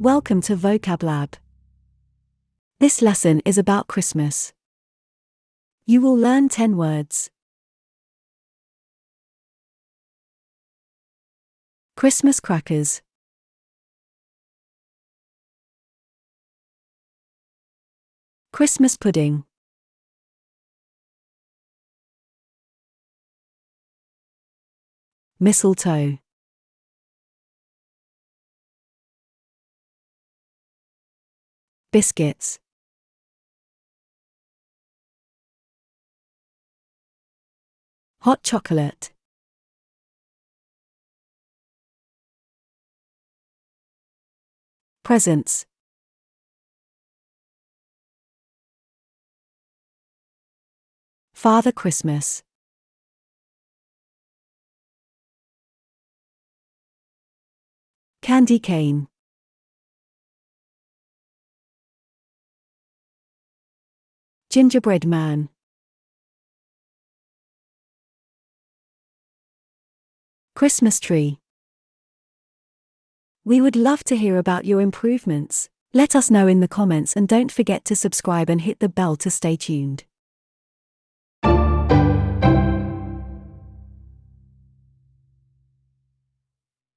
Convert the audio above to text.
Welcome to Vocablab. This lesson is about Christmas. You will learn 10 words. Christmas crackers. Christmas pudding. Mistletoe. Biscuits. Hot chocolate. Presents. Father Christmas. Candy cane. Gingerbread man. Christmas tree. We would love to hear about your improvements. Let us know in the comments and don't forget to subscribe and hit the bell to stay tuned.